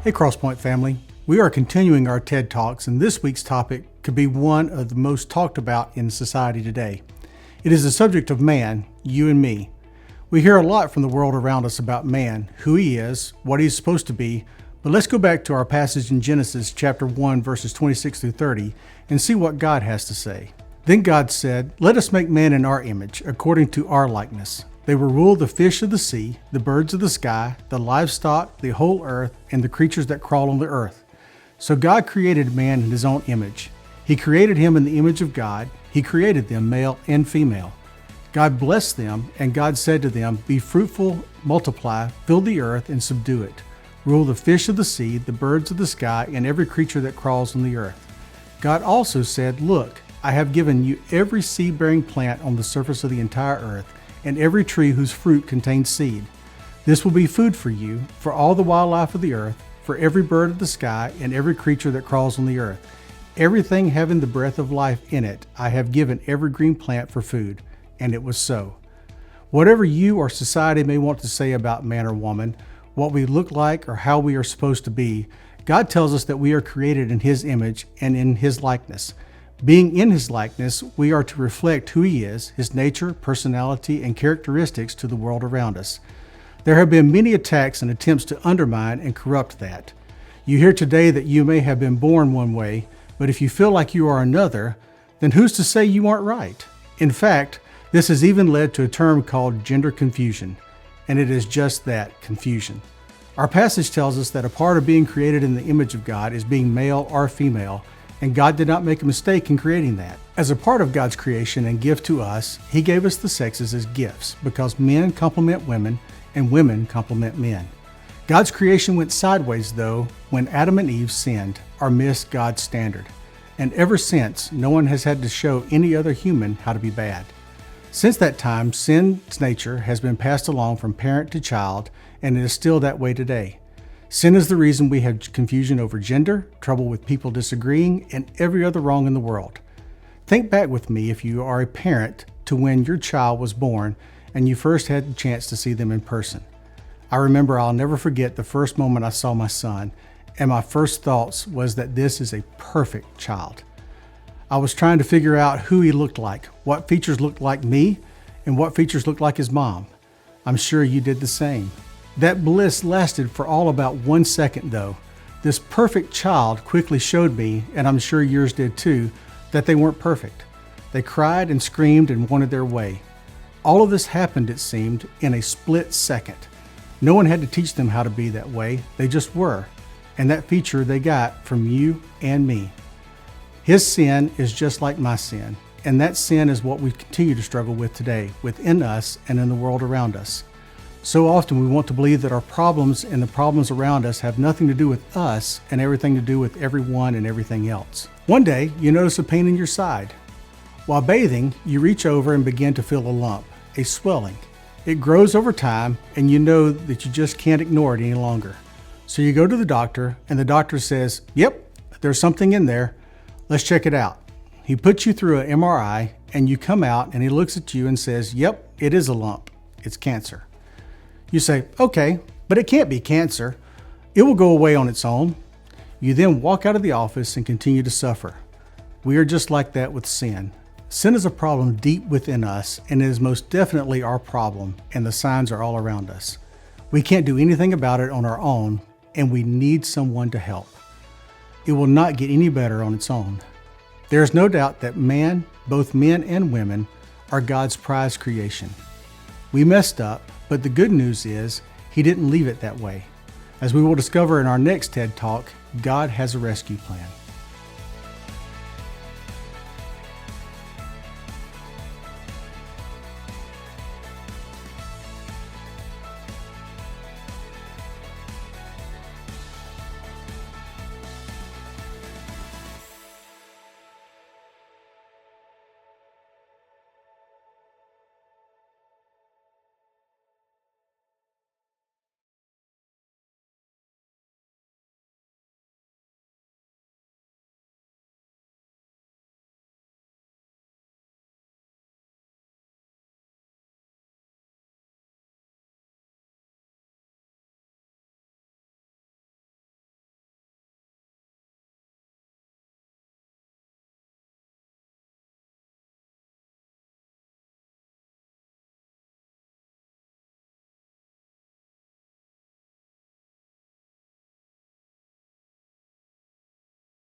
Hey Crosspoint family, we are continuing our TED Talks, and this week's topic could be one of the most talked about in society today. It is the subject of man, you and me. We hear a lot from the world around us about man, who he is, what he's supposed to be, but let's go back to our passage in Genesis chapter 1 verses 26 through 30 and see what God has to say. Then God said, "Let us make man in our image, according to our likeness. They will rule the fish of the sea, the birds of the sky, the livestock, the whole earth, and the creatures that crawl on the earth." So God created man in his own image. He created him in the image of God. He created them male and female. God blessed them, and God said to them, "Be fruitful, multiply, fill the earth, and subdue it. Rule the fish of the sea, the birds of the sky, and every creature that crawls on the earth." God also said, "Look, I have given you every seed-bearing plant on the surface of the entire earth, and every tree whose fruit contains seed. This will be food for you, for all the wildlife of the earth, for every bird of the sky, and every creature that crawls on the earth. Everything having the breath of life in it, I have given every green plant for food." And it was so. Whatever you or society may want to say about man or woman, what we look like or how we are supposed to be, God tells us that we are created in His image and in His likeness. Being in His likeness, we are to reflect who He is, His nature, personality, and characteristics to the world around us. There have been many attacks and attempts to undermine and corrupt that. You hear today that you may have been born one way, but if you feel like you are another, then who's to say you aren't right? In fact, this has even led to a term called gender confusion, and it is just that, confusion. Our passage tells us that a part of being created in the image of God is being male or female, and God did not make a mistake in creating that. As a part of God's creation and gift to us, He gave us the sexes as gifts because men complement women and women complement men. God's creation went sideways, though, when Adam and Eve sinned or missed God's standard. And ever since, no one has had to show any other human how to be bad. Since that time, sin's nature has been passed along from parent to child, and it is still that way today. Sin is the reason we have confusion over gender, trouble with people disagreeing, and every other wrong in the world. Think back with me, if you are a parent, to when your child was born and you first had the chance to see them in person. I remember I'll never forget the first moment I saw my son, and my first thoughts was that this is a perfect child. I was trying to figure out who he looked like, what features looked like me, and what features looked like his mom. I'm sure you did the same. That bliss lasted for all about 1 second, though. This perfect child quickly showed me, and I'm sure yours did too, that they weren't perfect. They cried and screamed and wanted their way. All of this happened, it seemed, in a split second. No one had to teach them how to be that way. They just were. And that feature they got from you and me. His sin is just like my sin, and that sin is what we continue to struggle with today, within us and in the world around us. So often we want to believe that our problems and the problems around us have nothing to do with us and everything to do with everyone and everything else. One day, you notice a pain in your side. While bathing, you reach over and begin to feel a lump, a swelling. It grows over time, and you know that you just can't ignore it any longer. So you go to the doctor, and the doctor says, "Yep, there's something in there. Let's check it out." He puts you through an MRI, and you come out, and he looks at you and says, "Yep, it is a lump. It's cancer." You say, "Okay, but it can't be cancer. It will go away on its own." You then walk out of the office and continue to suffer. We are just like that with sin. Sin is a problem deep within us, and it is most definitely our problem, and the signs are all around us. We can't do anything about it on our own, and we need someone to help. It will not get any better on its own. There is no doubt that man, both men and women, are God's prized creation. We messed up, but the good news is He didn't leave it that way. As we will discover in our next TED Talk, God has a rescue plan.